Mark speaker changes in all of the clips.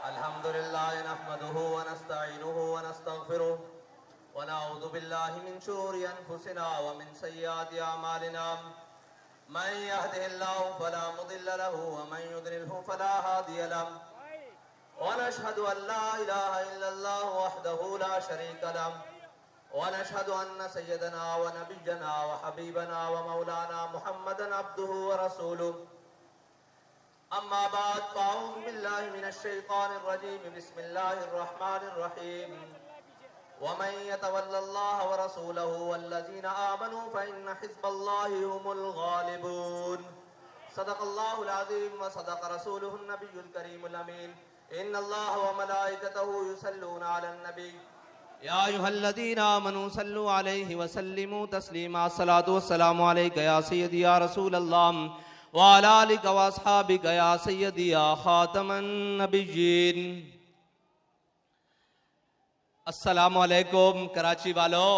Speaker 1: अल्हम्दुलिल्लाह नहमदुहु व नस्तईनुहु व नस्तगफिरुह व नऊज़ु बिल्लाहि मिन शुरूरि अनफुसिना व मिन सय्यिआति अमालिना मन यहदिहिल्लाहु फला मुदिल्ल लहु व मन युद्लिल्हु फला हादिय लहु व नशहदु अन ला इलाहा इल्लल्लाह वहदहु ला शरीका लहु व नशहदु अन्न सय्यदना व नबिय्यना व हबीबना व मौलाना मुहम्मदन अब्दुहु व रसूलुहु अम्मा बाद फ़अऊज़ु बिल्लाहि मिनश शैतानिर रजीम बिस्मिल्लाहिर रहमानिर रहीम वमन यतवल्लल्लाह व रसूलहु वल्लज़ीना आमनू फ़इन्न हिज़्बल्लाहि हुमुल गालिबून सदक़ल्लाहुल अज़ीम व सदक़ रसूलुहुन नबियुल करीमुल अमीन इन्नल्लाह व मलाइकतहु युसल्लूना अलन नबी या अय्युहल्लज़ीना आमनू सल्लु अलैहि व सल्लिमू तस्लीमा अस्सलातु वस्सलामु अलैका या सय्यदी या रसूलल्लाह व अला आलिका व अस्हाबिका या सय्यदी या खातमन नबिय्यीन। अस्सलामु अलैकुम कराची वालों,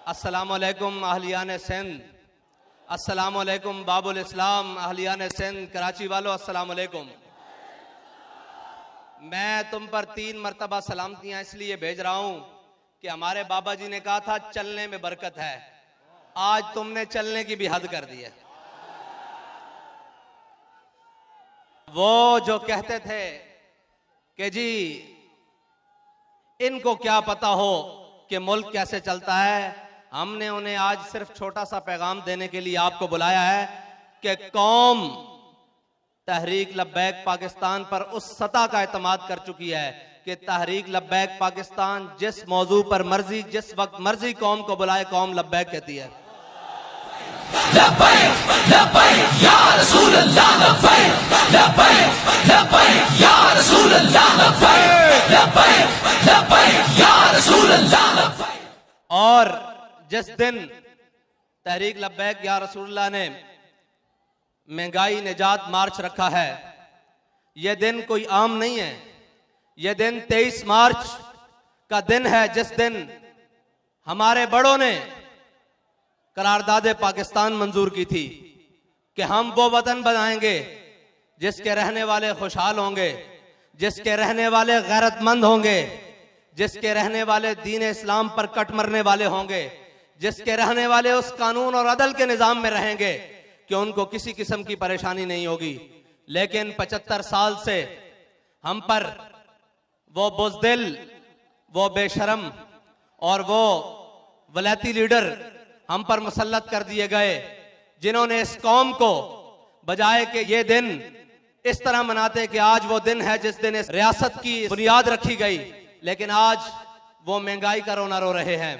Speaker 1: अस्सलामु अलैकुम अहलियान सिंध, अस्सलामु अलैकुम बाबुल इस्लाम अहलियान सिंध कराची वालों, अस्सलामु अलैकुम। मैं तुम पर 3 मरतबा सलामतियां इसलिए भेज रहा हूं कि हमारे बाबा जी ने कहा था चलने में बरकत है। आज तुमने चलने की भी हद कर दी है। वो जो कहते थे कि जी इनको क्या पता हो कि मुल्क कैसे चलता है, हमने उन्हें आज सिर्फ छोटा सा पैगाम देने के लिए आपको बुलाया है कि कौम तहरीक लब्बैक पाकिस्तान पर उस सतह का एतमाद कर चुकी है कि तहरीक लब्बैक पाकिस्तान जिस मौजू पर मर्जी जिस वक्त मर्जी कौम को बुलाए कौम लब्बैक कहती है। लब्बैक लब्बैक या रसूल अल्लाह, लब्बैक लब्बैक लब्बैक या रसूल अल्लाह, लब्बैक लब्बैक लब्बैक या रसूल अल्लाह, लब्बैक। और जिस दिन तहरीक लब्बैक या रसूलुल्लाह ने महंगाई निजात मार्च रखा है, यह दिन कोई आम नहीं है। यह दिन 23 मार्च का दिन है जिस दिन हमारे बड़ों ने करारदाद पाकिस्तान मंजूर की थी कि हम वो वतन बनाएंगे जिसके रहने वाले खुशहाल होंगे, जिसके रहने वाले गैरतमंद होंगे, जिसके रहने वाले दीन इस्लाम पर कट मरने वाले होंगे, जिसके रहने वाले उस कानून और अदल के निजाम में रहेंगे कि उनको किसी किस्म की परेशानी नहीं होगी। लेकिन 75 साल से हम पर वो बुज़दिल, वो बेशरम और वो वलायती लीडर हम पर मुसल्लत कर दिए गए, जिन्होंने इस कौम को बजाय कि ये दिन इस तरह मनाते कि आज वो दिन है जिस दिन इस रियासत की बुनियाद रखी गई, लेकिन आज वो महंगाई का रोना रो रहे हैं।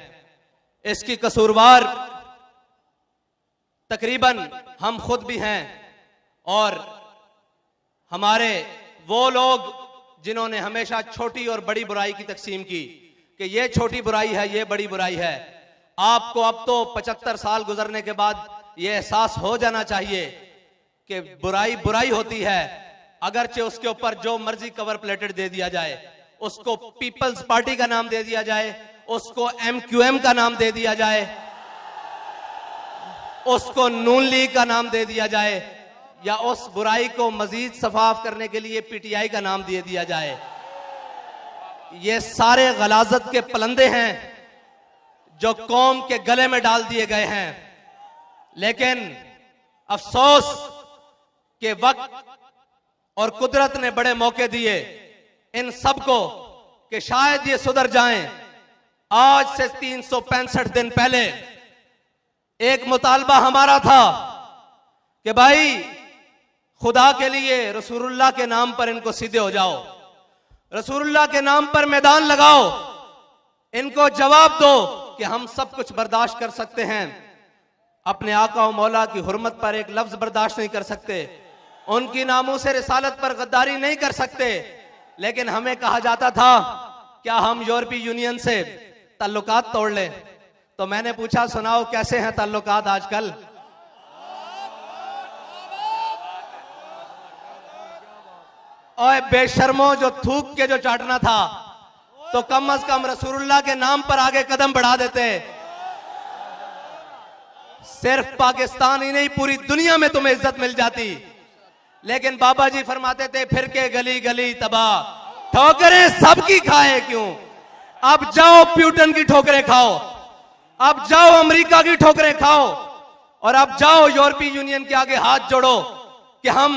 Speaker 1: इसकी कसूरवार तकरीबन हम खुद भी हैं और हमारे वो लोग जिन्होंने हमेशा छोटी और बड़ी बुराई की तकसीम की कि ये छोटी बुराई है, ये बड़ी बुराई है। आपको अब तो 75 साल गुजरने के बाद ये एहसास हो जाना चाहिए कि बुराई बुराई होती है, अगरचे उसके ऊपर जो मर्जी कवर प्लेटेड दे दिया जाए, उसको पीपल्स पार्टी का नाम दे दिया जाए, उसको MQM का नाम दे दिया जाए, उसको नून लीग का नाम दे दिया जाए, या उस बुराई को मजीद सफाफ करने के लिए PTI का नाम दे दिया जाए। ये सारे गलाजत के पलंदे हैं जो कौम के गले में डाल दिए गए हैं। लेकिन अफसोस के वक्त और कुदरत ने बड़े मौके दिए इन सब को कि शायद ये सुधर जाएं। आज से 365 दिन पहले एक मुतालबा हमारा था कि भाई खुदा के लिए रसूलुल्लाह के नाम पर इनको सीधे हो जाओ, रसूलुल्लाह के नाम पर मैदान लगाओ, इनको जवाब दो कि हम सब कुछ बर्दाश्त कर सकते हैं, अपने आका और मौला की हुर्मत पर एक लफ्ज बर्दाश्त नहीं कर सकते, उनकी नामूस रिसालत पर गद्दारी नहीं कर सकते। लेकिन हमें कहा जाता था क्या हम यूरोपीय यूनियन से ताल्लुकात तोड़ लें? तो मैंने पूछा सुनाओ कैसे हैं ताल्लुकात आजकल? ओए बेशर्मो, जो थूक के जो चाटना था तो कम अज कम रसूलुल्लाह के नाम पर आगे कदम बढ़ा देते। सिर्फ पाकिस्तान ही नहीं पूरी दुनिया में तुम्हें इज्जत मिल जाती।
Speaker 2: लेकिन बाबा जी फरमाते थे फिर के गली गली तबाह, ठोकरें सबकी खाए क्यों। अब जाओ प्यूटन की ठोकरें खाओ, अब जाओ अमेरिका की ठोकरें खाओ, और अब जाओ यूरोपीय यूनियन के आगे हाथ जोड़ो कि हम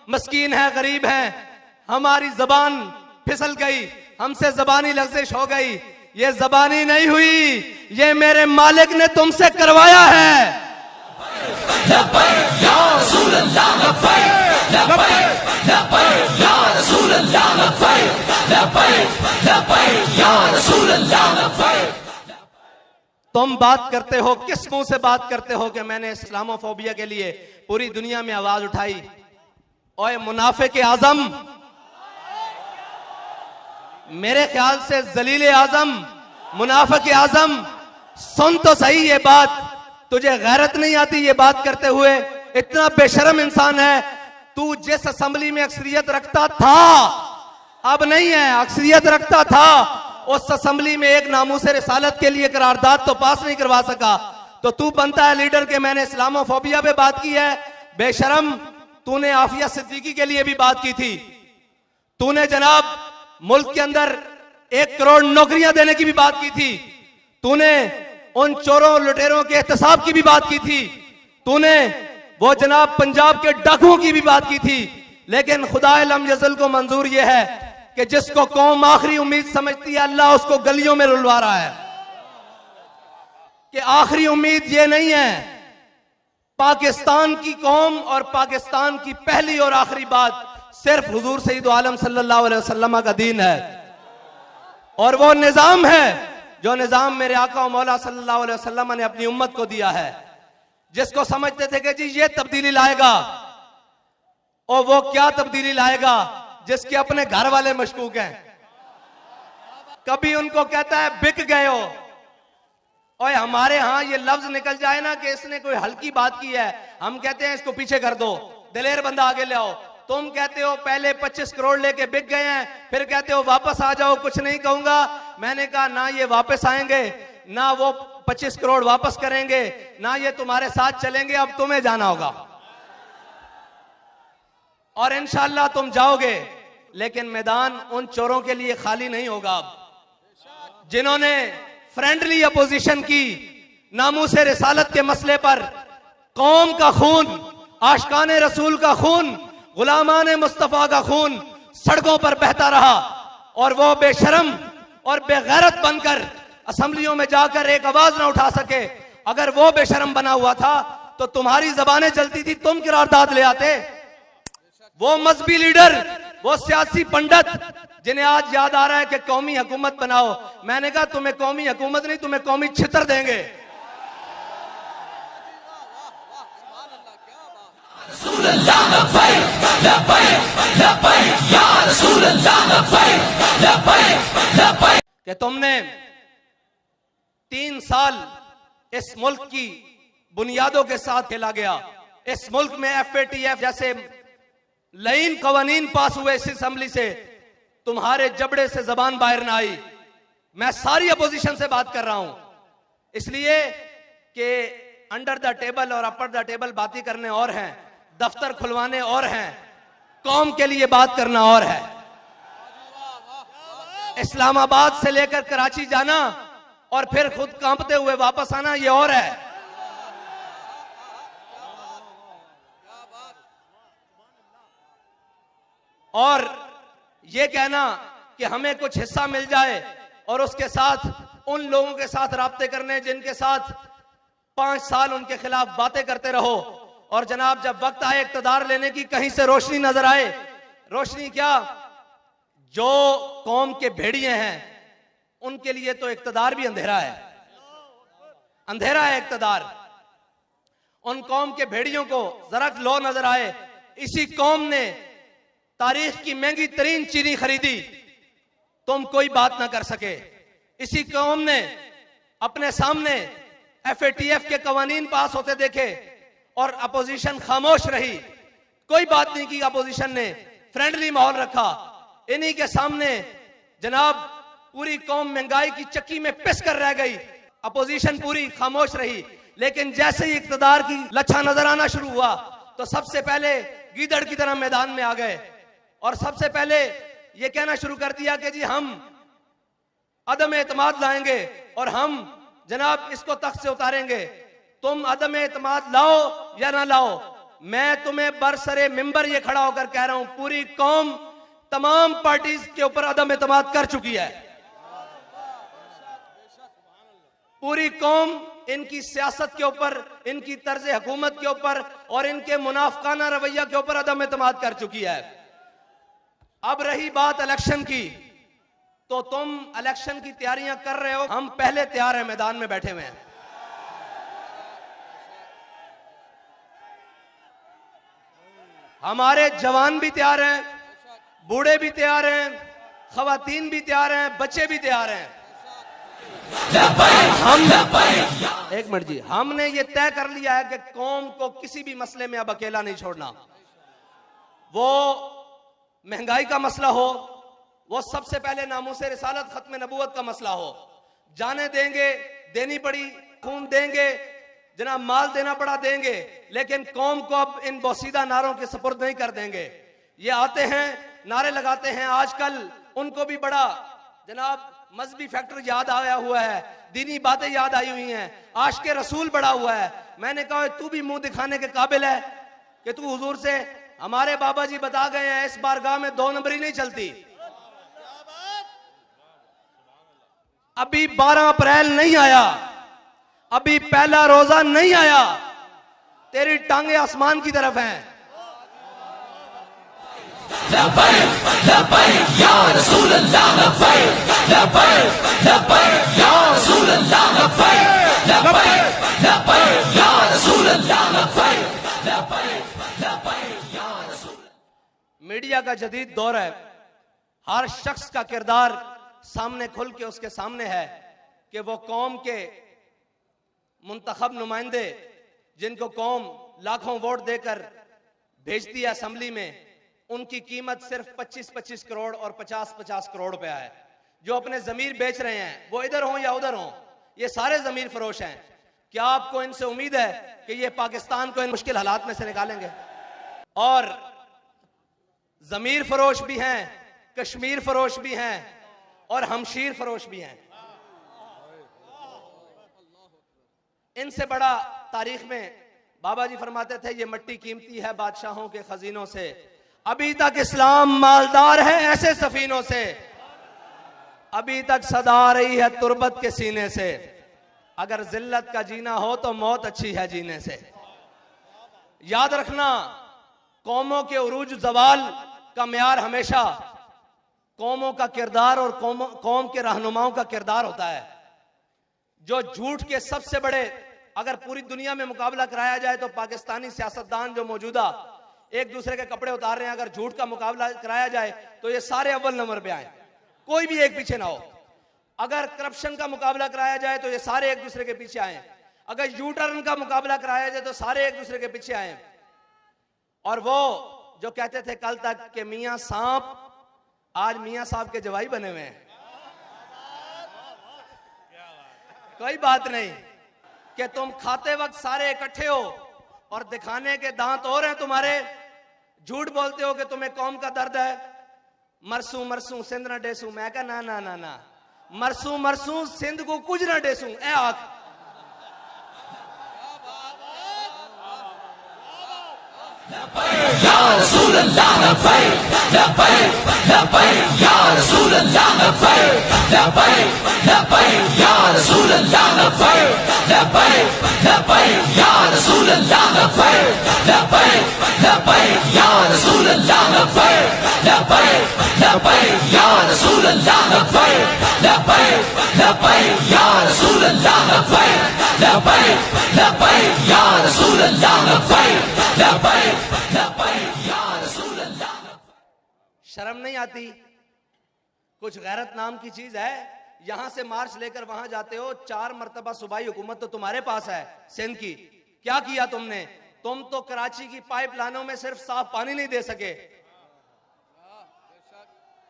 Speaker 2: मस्कीन हैं, गरीब हैं, हमारी जबान फिसल गई, हमसे जबानी लफ्जिश हो गई। ये जबानी नहीं हुई, ये मेरे मालिक ने तुमसे करवाया है।
Speaker 1: लब्बैक या रसूल अल्लाह, लब्बैक लब्बैक लब्बैक या रसूल अल्लाह, लब्बैक लब्बैक लब्बैक या रसूल अल्लाह, लब्बैक।
Speaker 2: तुम बात करते हो, किस मुंह से बात करते हो कि मैंने इस्लामोफोबिया के लिए पूरी दुनिया में आवाज उठाई। ओए मुनाफिक आजम, मेरे ख्याल से जलील आजम, मुनाफिक आजम, सुन तो सही ये बात। तुझे गैरत नहीं आती ये बात करते हुए? इतना बेशर्म इंसान है तू। जिस असेंबली में अक्सरियत रखता था, अब नहीं है, अक्सरियत रखता था, उस असेंबली में एक नामूस रिसालत के लिए करारदाद तो पास नहीं करवा सका, तो तू बनता है लीडर के मैंने इस्लामोफोबिया पे बात की है। बेशरम, तूने आफिया सिद्दीकी के लिए भी बात की थी, तूने जनाब मुल्क के अंदर 1 करोड़ नौकरियां देने की भी बात की थी, तूने उन चोरों लुटेरों के एहतसाब की भी बात की थी, तूने वो जनाब पंजाब के डाकुओं की भी बात की थी। लेकिन खुदाए लम यज़ल को मंजूर यह है कि जिसको कौम आखिरी उम्मीद समझती है, अल्लाह उसको गलियों में रुलवा रहा है। कि आखिरी उम्मीद ये नहीं है, पाकिस्तान की कौम और पाकिस्तान की पहली और आखिरी बात सिर्फ हुजूर सईद आलम सल्लल्लाहु अलैहि वसल्लम का दीन है, और वो निजाम है जो निजाम मेरे आका और मौला सल्लल्लाहु अलैहि वसल्लम ने अपनी उम्मत को दिया है। जिसको समझते थे कि जी ये तब्दीली लाएगा, और वो क्या तब्दीली लाएगा, जिसके अपने घर वाले मशकूक हैं। कभी उनको कहता है बिक गए हो, और हमारे यहां ये लफ्ज निकल जाए ना कि इसने कोई हल्की बात की है, हम कहते हैं इसको पीछे कर दो, दिलेर बंदा आगे ले आओ। तुम कहते हो पहले 25 करोड़ लेके बिक गए हैं, फिर कहते हो वापस आ जाओ, कुछ नहीं कहूंगा। मैंने कहा ना ये वापस आएंगे, ना वो 25 करोड़ वापस करेंगे, ना ये तुम्हारे साथ चलेंगे, अब तुम्हें जाना होगा। और इंशाअल्लाह तुम जाओगे, लेकिन मैदान उन चोरों के लिए खाली नहीं होगा। अब जिन्होंने फ्रेंडली अपोजिशन की, नामूस रिसालत के मसले पर कौम का खून, आशिकाने रसूल का खून, गुलामाने मुस्तफा का खून सड़कों पर बहता रहा, और वो बेशरम और बेगैरत बनकर असेंबलियों में जाकर एक आवाज ना उठा सके। अगर वो बेशरम बना हुआ था तो तुम्हारी जबानें चलती थी, तुम करारदाद ले आते। वो मजहबी लीडर, वो सियासी पंडित जिन्हें आज याद आ रहा है कि कौमी हुकूमत बनाओ, मैंने कहा तुम्हें कौमी हुकूमत नहीं, तुम्हें कौमी छितर देंगे।
Speaker 1: रसूल अल्लाह, लब्बैक लब्बैक लब्बैक या रसूल अल्लाह, लब्बैक लब्बैक लब्बैक।
Speaker 2: कि तुमने 3 साल इस मुल्क की बुनियादों के साथ खेला गया। इस मुल्क में FATF जैसे लाइन कवानीन पास हुए इस असेंबली से, तुम्हारे जबड़े से जबान बाहर ना आई। मैं सारी अपोजिशन से बात कर रहा हूं, इसलिए कि अंडर द टेबल और अपर द टेबल बातें करने और हैं, दफ्तर खुलवाने और हैं, कौम के लिए बात करना और है। इस्लामाबाद से लेकर कराची जाना और फिर खुद कांपते हुए वापस आना, ये और है। और ये कहना कि हमें कुछ हिस्सा मिल जाए और उसके साथ उन लोगों के साथ राब्ते करने जिनके साथ 5 साल उनके खिलाफ बातें करते रहो, और जनाब जब वक्त आए इक्तदार लेने की, कहीं से रोशनी नजर आए। रोशनी क्या, जो कौम के भेड़िए हैं उनके लिए तो इक्तदार भी अंधेरा है, अंधेरा है इक्तदार। उन कौम के भेड़ियों को जरा लो नजर आए, इसी कौम ने तारीख की महंगी तरीन चीनी खरीदी, तुम कोई बात ना कर सके। इसी कौम ने अपने सामने FATF के कवानीन पास होते देखे और अपोजिशन खामोश रही, कोई बात नहीं की। अपोजिशन ने फ्रेंडली माहौल रखा। इन्हीं के सामने जनाब पूरी कौम महंगाई की चक्की में पिस कर रह गई, अपोजिशन पूरी खामोश रही। लेकिन जैसे ही इक्तदार की लच्छा नजर आना शुरू हुआ तो सबसे पहले गीदड़ की तरह मैदान में आ गए और सबसे पहले ये कहना शुरू कर दिया कि जी हम अदम एतमाद लाएंगे और हम जनाब इसको तख्त से उतारेंगे। तुम अदम एतमाद लाओ या ना लाओ, मैं तुम्हें बरसरे मिंबर ये खड़ा होकर कह रहा हूं, पूरी कौम तमाम पार्टीज के ऊपर अदम एतमाद कर चुकी है। पूरी कौम इनकी सियासत के ऊपर, इनकी तर्ज हुकूमत के ऊपर और इनके मुनाफकाना रवैया के ऊपर अदम एतमाद कर चुकी है। अब रही बात इलेक्शन की, तो तुम इलेक्शन की तैयारियां कर रहे हो, हम पहले तैयार हैं, मैदान में बैठे हुए हैं। हमारे जवान भी तैयार हैं, बूढ़े भी तैयार हैं, खवातीन भी तैयार हैं, बच्चे भी तैयार हैं। एक मिनट जी, हमने ये तय कर लिया है कि कौम को किसी भी मसले में अब अकेला नहीं छोड़ना। वो महंगाई का मसला हो, वो सबसे पहले नामूसे रिसालत खत्म नबूवत का मसला हो, जाने देंगे, देनी पड़ी खून देंगे, जनाब माल देना पड़ा देंगे, लेकिन कौम को अब इन बोसीदा नारों के सपुर्द नहीं कर देंगे। ये आते हैं, नारे लगाते हैं, आजकल उनको भी बड़ा जनाब मजहबी फैक्टर याद आया हुआ है, दीनी बातें याद आई हुई हैं, आशिक़े रसूल बड़ा हुआ है। मैंने कहा तू भी मुंह दिखाने के काबिल है कि तू हुजूर से, हमारे बाबा जी बता गए हैं इस बारगाह में 2 नंबरी नहीं चलती। अभी 12 अप्रैल नहीं आया, अभी पहला रोजा नहीं आया, तेरी टांगे आसमान की तरफ हैं। मीडिया का जदीद दौर है, हर शख्स का किरदार सामने खुल के उसके सामने है कि वो कौम के मुंतखब नुमाइंदे, जिनको कौम लाखों वोट देकर भेजती है असेंबली में, उनकी कीमत सिर्फ 25-25 करोड़ और 50-50 करोड़ रुपया है। जो अपने जमीर बेच रहे हैं, वो इधर हों या उधर हों, ये सारे जमीर फरोश हैं। क्या आपको इनसे उम्मीद है कि ये पाकिस्तान को इन मुश्किल हालात में से निकालेंगे? और जमीर फरोश भी हैं, कश्मीर फरोश भी हैं और हमशीर फरोश भी हैं। इनसे बड़ा तारीख में बाबा जी फरमाते थे, ये मट्टी कीमती है बादशाहों के खजीनों से, अभी तक इस्लाम मालदार है ऐसे सफीनों से, अभी तक सदा आ रही है तुर्बत के सीने से। अगर जिल्लत का जीना हो तो मौत अच्छी है जीने से। याद रखना, कौमों के उरूज जवाल का म्यार हमेशा कौमों का किरदार और कौम के रहनुमाओं का किरदार होता है। जो झूठ के सबसे बड़े, अगर पूरी दुनिया में मुकाबला कराया जाए तो पाकिस्तानी सियासतदान जो मौजूदा एक दूसरे के कपड़े उतार रहे हैं, अगर झूठ का मुकाबला कराया जाए तो ये सारे अव्वल नंबर पे आए, कोई भी एक पीछे ना हो। अगर करप्शन का मुकाबला कराया जाए तो ये सारे एक दूसरे के पीछे आए। अगर यू टर्न का मुकाबला कराया जाए तो सारे एक दूसरे के पीछे आए। और वो जो कहते थे कल तक कि मियां सांप, आज मियां साहब के जवाई बने हुए हैं। कोई बात नहीं कि तुम खाते वक्त सारे इकट्ठे हो और दिखाने के दांत और हैं तुम्हारे, झूठ बोलते हो कि तुम्हें कौम का दर्द है। मरसू मरसू सिंध न डेसू, मैं कहा ना ना ना ना, मरसू मरसू सिंध को कुछ न डेसू ए आख।
Speaker 1: या रसूल अल्लाह लब्बैक लब्बैक लब्बैक या रसूल अल्लाह लब्बैक लब्बैक लब्बैक या रसूल अल्लाह लब्बैक लब्बैक लब्बैक या रसूल अल्लाह लब्बैक लब्बैक लब्बैक या रसूल अल्लाह लब्बैक लब्बैक लब्बैक या रसूल अल्लाह लब्बैक लब्बैक लब्बैक या रसूल अल्लाह लब्बैक लब्बैक लब्बैक या रसूल अल्लाह लब्बैक लब्बैक लब्बैक या रसूल अल्लाह।
Speaker 2: शर्म नहीं आती? कुछ गैरत नाम की चीज है। यहां से मार्च लेकर वहां जाते हो, 4 मरतबा सूबाई हुकूमत तो तुम्हारे पास है सिंध की। क्या किया तुमने? तुम तो कराची की पाइपलाइनों में सिर्फ साफ पानी नहीं दे सके,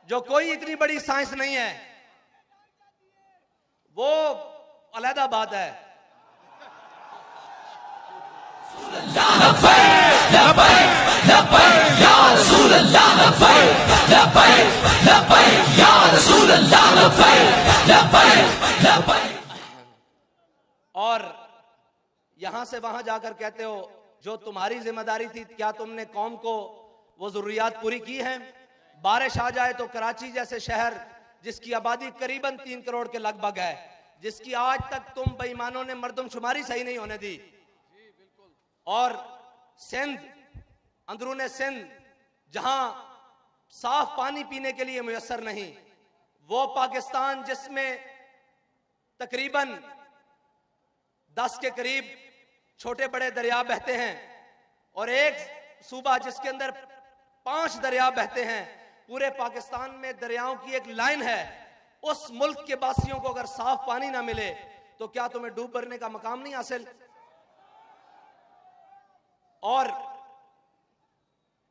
Speaker 2: जो कोई इतनी बड़ी साइंस नहीं है, वो अलहदा बात है।
Speaker 1: लब्बैक लब्बैक लब्बैक या रसूल अल्लाह लब्बैक लब्बैक लब्बैक या रसूल अल्लाह लब्बैक लब्बैक लब्बैक।
Speaker 2: और यहां से वहां जाकर कहते हो जो तुम्हारी जिम्मेदारी थी, क्या तुमने कौम को वो जरूरियात पूरी की हैं? बारिश आ जाए तो कराची जैसे शहर जिसकी आबादी करीबन 3 करोड़ के लगभग है, जिसकी आज तक तुम बेईमानों ने मर्दमशुमारी सही नहीं होने दी, और सिंध, अंदरूने सिंध जहां साफ पानी पीने के लिए मुयस्सर नहीं, वो पाकिस्तान जिसमें तकरीबन 10 के करीब छोटे बड़े दरिया बहते हैं, और एक सूबा जिसके अंदर 5 दरिया बहते हैं, पूरे पाकिस्तान में दरियाओं की एक लाइन है। उस मुल्क के वासियों को अगर साफ पानी ना मिले तो क्या तुम्हें डूब मरने का मकाम नहीं हासिल? और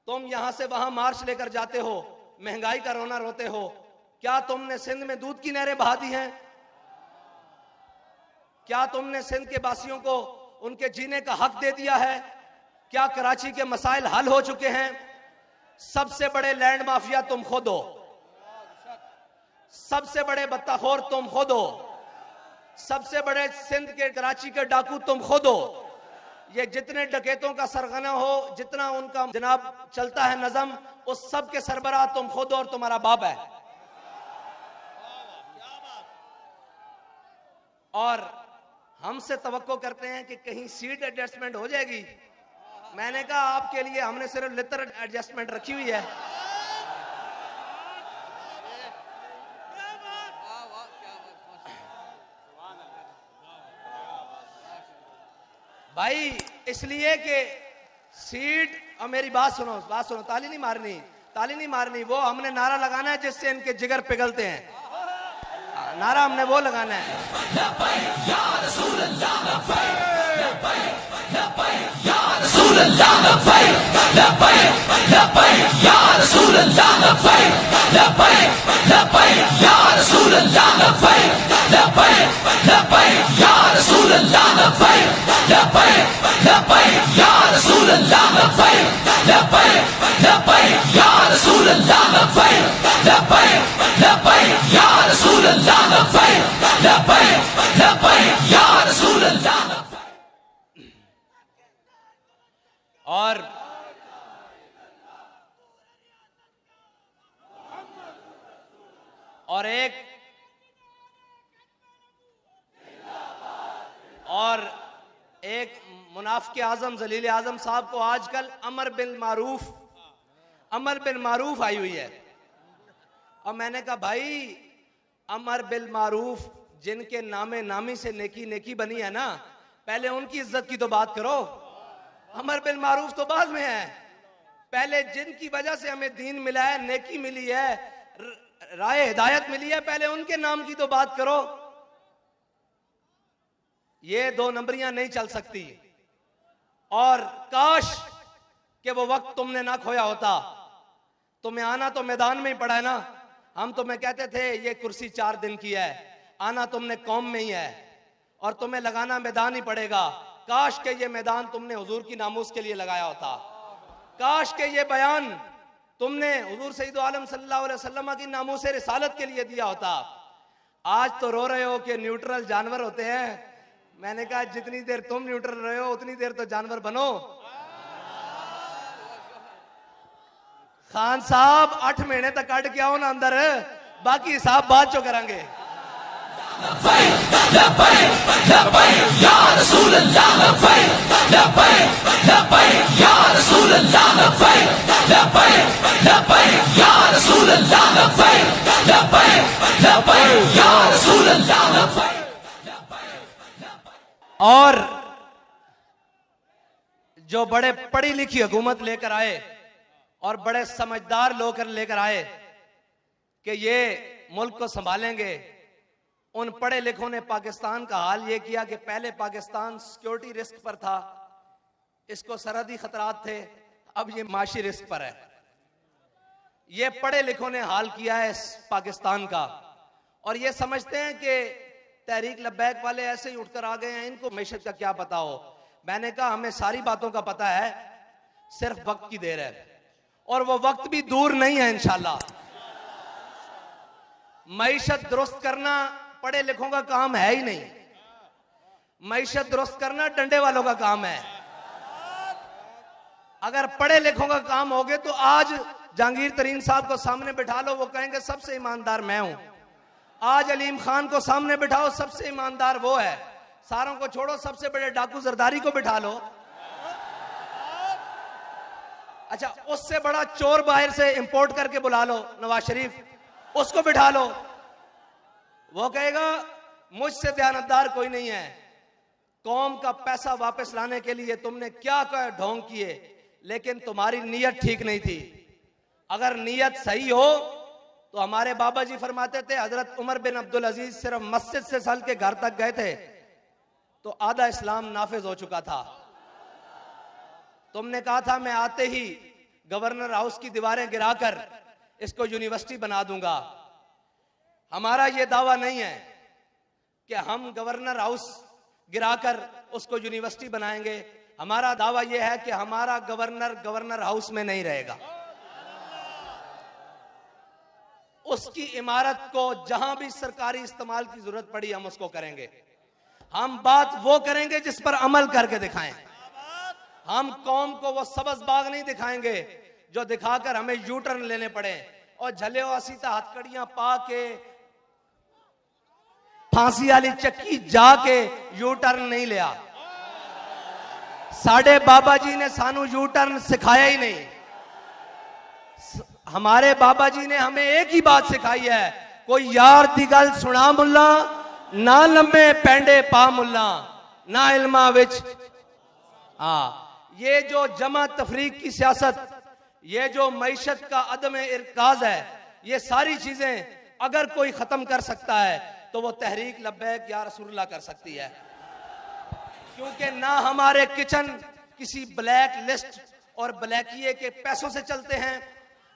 Speaker 2: तुम यहां से वहां मार्च लेकर जाते हो, महंगाई का रोना रोते हो। क्या तुमने सिंध में दूध की नहरें बहा दी हैं? क्या तुमने सिंध के वासियों को उनके जीने का हक दे दिया है? क्या कराची के मसाइल हल हो चुके हैं? सबसे बड़े लैंड माफिया तुम खुद हो, सबसे बड़े बत्ताखोर तुम खुद हो, सबसे बड़े सिंध के कराची के डाकू तुम खुद हो। ये जितने डकैतों का सरगना हो, जितना उनका जनाब चलता है नजम, उस सब के सरबराह तुम खुद हो और तुम्हारा बाप है। और हमसे तवक्को करते हैं कि कहीं सीट एडजस्टमेंट हो जाएगी। मैंने कहा आपके लिए हमने सिर्फ लिटर एडजस्टमेंट रखी हुई है। भाई इसलिए कि सीट, और मेरी बात सुनो, ताली नहीं मारनी, ताली नहीं मारनी, वो हमने नारा लगाना है जिससे इनके जिगर पिघलते हैं। नारा हमने वो लगाना है।
Speaker 1: लब्बैक या रसूल अल्लाह लब्बैक लब्बैक लब्बैक या रसूल अल्लाह लब्बैक लब्बैक लब्बैक या रसूल अल्लाह लब्बैक लब्बैक लब्बैक या रसूल अल्लाह लब्बैक लब्बैक लब्बैक या रसूल अल्लाह लब्बैक लब्बैक लब्बैक या रसूल अल्लाह लब्बैक लब्बैक लब्बैक या रसूल अल्लाह लब्बैक लब्बैक लब्बैक या रसूल अल्लाह लब्बैक लब्बैक लब्बैक या रसूल अल्लाह लब्बैक।
Speaker 2: और एक मुनाफिक आजम जलील आजम साहब को आजकल अमर बिल मारूफ आई हुई है। और मैंने कहा भाई, अमर बिल मारूफ जिनके नामे नामी से नेकी नेकी बनी है ना, पहले उनकी इज्जत की तो बात करो। अमर बिल मारूफ तो बाद में है, पहले जिनकी वजह से हमें दीन मिला है, नेकी मिली है, राय हिदायत मिली है, पहले उनके नाम की तो बात करो। ये 2 नंबरियां नहीं चल सकती। और काश कि वो वक्त तुमने ना खोया होता। तुम्हें आना तो मैदान में ही पड़ा है ना। हम तुम्हें कहते थे ये कुर्सी 4 दिन की है, आना तुमने कौम में ही है, और तुम्हें लगाना मैदान ही पड़ेगा। काश के ये मैदान तुमने हुजूर की नामूस के लिए लगाया होता। काश के ये बयान तुमने हुजूर सैयद आलम सल्लल्लाहु अलैहि वसल्लम की नामूस रिसालत के लिए दिया होता। आज तो रो रहे हो कि न्यूट्रल जानवर होते हैं। मैंने कहा जितनी देर तुम न्यूट्रल रहे हो उतनी देर तो जानवर बनो। खान साहब 8 महीने तक कट के आओ ना अंदर, बाकी हिसाब बाद चो करेंगे।
Speaker 1: लब्बैक लब्बैक लब्बैक या रसूल अल्लाह लब्बैक लब्बैक लब्बैक या रसूल अल्लाह लब्बैक लब्बैक लब्बैक या रसूल अल्लाह लब्बैक लब्बैक लब्बैक या रसूल अल्लाह लब्बैक।
Speaker 2: और जो बड़े पढ़ी लिखी हुकूमत लेकर आए और बड़े समझदार लोग लेकर आए कि ये मुल्क को संभालेंगे, उन पढ़े लिखों ने पाकिस्तान का हाल ये किया कि पहले पाकिस्तान सिक्योरिटी रिस्क पर था, इसको सरहदी खतरात थे, अब ये माशी रिस्क पर है। ये पढ़े लिखों ने हाल किया है पाकिस्तान का। और ये समझते हैं कि तहरीक लब्बैक वाले ऐसे ही उठकर आ गए हैं, इनको मैशत का क्या पता हो। मैंने कहा हमें सारी बातों का पता है, सिर्फ वक्त की देर है, और वो वक्त भी दूर नहीं है इंशाल्लाह। मईशत दुरुस्त करना पढ़े लिखों का काम है ही नहीं, मईशत दुरुस्त करना डंडे वालों का काम है। अगर पढ़े लिखों का काम हो गए तो आज जहांगीर तरीन साहब को सामने बिठा लो, वो कहेंगे सबसे ईमानदार मैं हूं। आज अलीम खान को सामने बिठाओ, सबसे ईमानदार वो है। सारों को छोड़ो, सबसे बड़े डाकू जरदारी को बिठा लो, अच्छा उससे बड़ा चोर बाहर से इंपोर्ट करके बुला लो, नवाज शरीफ, उसको बिठा लो, वो कहेगा मुझसे दयानतदार कोई नहीं है। कौम का पैसा वापस लाने के लिए तुमने क्या क्या ढोंग किए, लेकिन तुम्हारी नीयत ठीक नहीं थी। अगर नीयत सही हो तो हमारे बाबा जी फरमाते थे, हजरत उमर बिन अब्दुल अजीज सिर्फ मस्जिद से सल के घर तक गए थे तो आधा इस्लाम नाफिज हो चुका था। तुमने कहा था मैं आते ही गवर्नर हाउस की दीवारें गिराकर इसको यूनिवर्सिटी बना दूंगा। हमारा यह दावा नहीं है कि हम गवर्नर हाउस गिराकर उसको यूनिवर्सिटी बनाएंगे। हमारा दावा यह है कि हमारा गवर्नर हाउस में नहीं रहेगा, उसकी इमारत को जहां भी सरकारी इस्तेमाल की जरूरत पड़ी हम उसको करेंगे। हम बात वो करेंगे जिस पर अमल करके दिखाएं। हम कौम को वो सब्ज बाग नहीं दिखाएंगे जो दिखाकर हमें यू टर्न लेने पड़े और झले सीता हथकड़ियां पा के फांसी वाली चक्की जाके यू टर्न नहीं लिया। साढ़े बाबा जी ने सानू यू टर्न सिखाया ही नहीं। हमारे बाबा जी ने हमें एक ही बात सिखाई है, कोई यार दी गल सुना मुल्ला, ना लम्बे पेंडे पा मुल्ला, ना इल्मा विच। ये जो जमा तफरीक की सियासत, ये जो मईशत का अदम इरकाज है, ये सारी चीजें अगर कोई खत्म कर सकता है तो वो तहरीक लब्बैक या रसूलुल्लाह कर सकती है। क्योंकि ना हमारे किचन किसी ब्लैक लिस्ट और ब्लैकिए के पैसों से चलते हैं,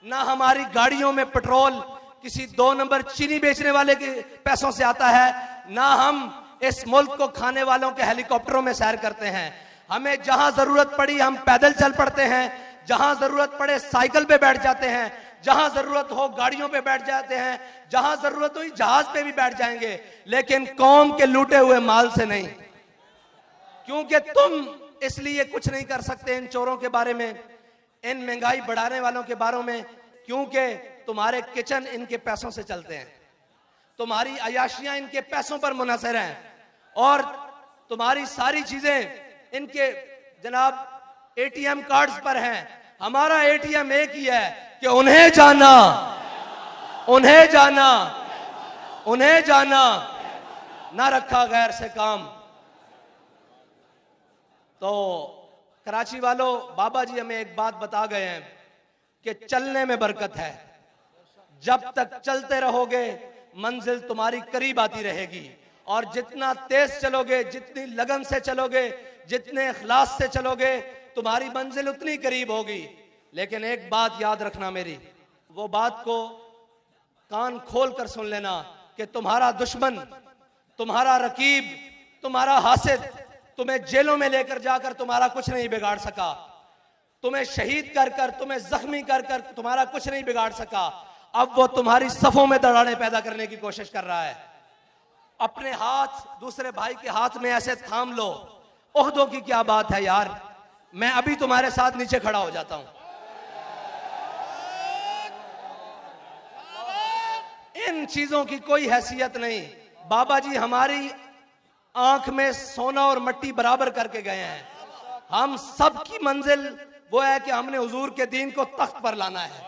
Speaker 2: ना हमारी गाड़ियों में पेट्रोल किसी 2 नंबर चीनी बेचने वाले के पैसों से आता है, ना हम इस मुल्क को खाने वालों के हेलीकॉप्टरों में सैर करते हैं। हमें जहां जरूरत पड़ी हम पैदल चल पड़ते हैं, जहां जरूरत पड़े साइकिल पे बैठ जाते हैं, जहां जरूरत हो गाड़ियों पे बैठ जाते हैं, जहां जरूरत हो जहाज पे भी बैठ जाएंगे, लेकिन कौम के लूटे हुए माल से नहीं। क्योंकि तुम इसलिए कुछ नहीं कर सकते इन चोरों के बारे में, इन महंगाई बढ़ाने वालों के बारे में, क्योंकि तुम्हारे किचन इनके पैसों से चलते हैं, तुम्हारी अयाशियां इनके पैसों पर मुनहसर हैं, और तुम्हारी सारी चीजें इनके जनाब एटीएम कार्ड्स पर हैं। हमारा एटीएम एक ही है कि उन्हें जाना, उन्हें जाना, उन्हें जाना, ना रखा गैर से काम। तो कराची वालों, बाबा जी हमें एक बात बता गए हैं कि चलने में बरकत है। जब तक चलते रहोगे मंजिल तुम्हारी करीब आती रहेगी, और जितना तेज चलोगे, जितनी लगन से चलोगे, जितने इखलास से चलोगे, तुम्हारी मंजिल उतनी करीब होगी। लेकिन एक बात याद रखना मेरी, वो बात को कान खोल कर सुन लेना कि तुम्हारा दुश्मन, तुम्हारा रकीब, तुम्हारा हासिद तुम्हें जेलों में लेकर जाकर तुम्हारा कुछ नहीं बिगाड़ सका, तुम्हें शहीद कर कर, तुम्हें जख्मी कर कर तुम्हारा कुछ नहीं बिगाड़ सका। अब वो तुम्हारी सफों में दरारें पैदा करने की कोशिश कर रहा है। अपने हाथ दूसरे भाई के हाथ में ऐसे थाम लो। ओहदों की क्या बात है यार, मैं अभी तुम्हारे साथ नीचे खड़ा हो जाता हूं। इन चीजों की कोई हैसियत नहीं। बाबा जी हमारी आंख में सोना और मट्टी बराबर करके गए हैं। हम सब की मंजिल वो है कि हमने हुजूर के दीन को तख्त पर लाना है,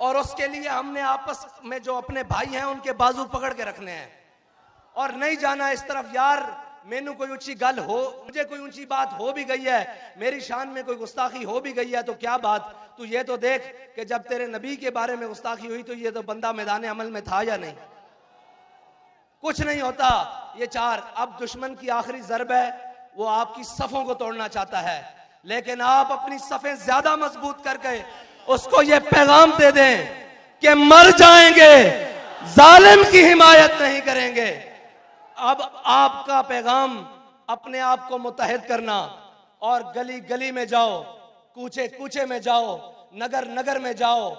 Speaker 2: और उसके लिए हमने आपस में जो अपने भाई हैं उनके बाजू पकड़ के रखने हैं, और नहीं जाना इस तरफ यार मैनू कोई ऊंची गल हो, मुझे कोई ऊंची बात हो भी गई है, मेरी शान में कोई गुस्ताखी हो भी गई है तो क्या बात, तू ये तो देख कि जब तेरे नबी के बारे में गुस्ताखी हुई तो ये तो बंदा मैदान अमल में था या नहीं। कुछ नहीं होता ये चार। अब दुश्मन की आखिरी ज़रब है, वो आपकी सफों को तोड़ना चाहता है, लेकिन आप अपनी सफें ज्यादा मजबूत करके उसको ये पैगाम दे दें कि मर जाएंगे, जालिम की हिमायत नहीं करेंगे। अब आपका पैगाम अपने आप को मुत्तहिद करना, और गली गली में जाओ, कूचे कूचे में जाओ, नगर नगर में जाओ,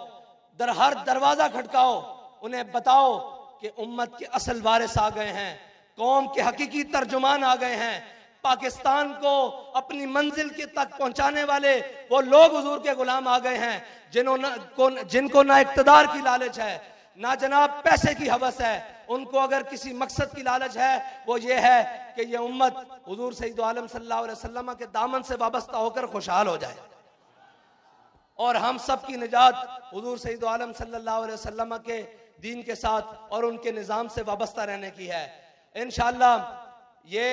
Speaker 2: हर दरवाजा खटकाओ, उन्हें बताओ कि उम्मत के असल वारिस आ गए हैं, कौम के हकीकी तर्जुमान आ गए हैं, पाकिस्तान को अपनी मंजिल के तक पहुंचाने वाले वो लोग हुजूर के गुलाम आ गए हैं, जिनको ना इक्तदार की लालच है, ना जनाब पैसे की हवस है। उनको अगर किसी मकसद की लालच है वो ये है कि ये उम्मत हुजूर सैयद आलम सल्लल्लाहु अलैहि वसल्लम के दामन से वाबस्ता होकर खुशहाल हो जाए, और हम सब की निजात हुजूर सैयद आलम सल्लल्लाहु अलैहि वसल्लम के दीन के साथ और उनके निज़ाम से वाबस्ता रहने की है। इंशाअल्लाह ये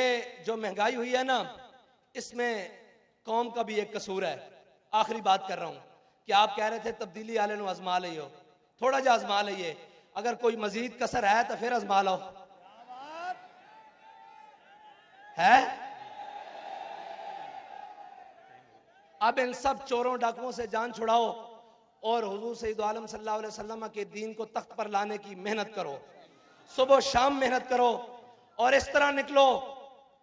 Speaker 2: जो महंगाई हुई है ना, इसमें कौम का भी एक कसूर है। आखिरी बात कर रहा हूं कि आप कह रहे थे तब्दीली आले नु आजमा लियो, थोड़ा जा आजमा लिये, अगर कोई मजीद कसर है तो फिर आजमा लो। है अब इन सब चोरों डाकुओं से जान छुड़ाओ और हुजूर सैयद आलम सल्लल्लाहु अलैहि वसल्लम के दीन को तख्त पर लाने की मेहनत करो, सुबह शाम मेहनत करो, और इस तरह निकलो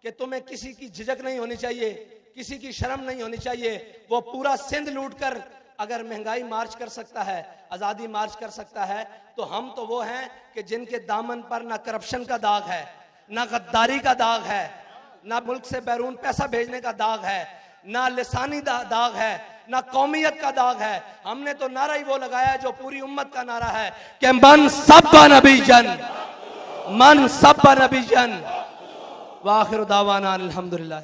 Speaker 2: कि तुम्हें किसी की झिझक नहीं होनी चाहिए, किसी की शर्म नहीं होनी चाहिए। वो पूरा सिंध लूट कर अगर महंगाई मार्च कर सकता है, आजादी मार्च कर सकता है, तो हम तो वो हैं कि जिनके दामन पर ना करप्शन का दाग है, ना गद्दारी का दाग है, ना मुल्क से बैरून पैसा भेजने का दाग है, ना लिसानी दाग है, ना कौमियत का दाग है। हमने तो नारा ही वो लगाया जो पूरी उम्मत का नारा है कि मन सब्बा नबी जन, मन सब्बा नबी जन। वाखिर दावाना अल्हम्दुलिल्लाह।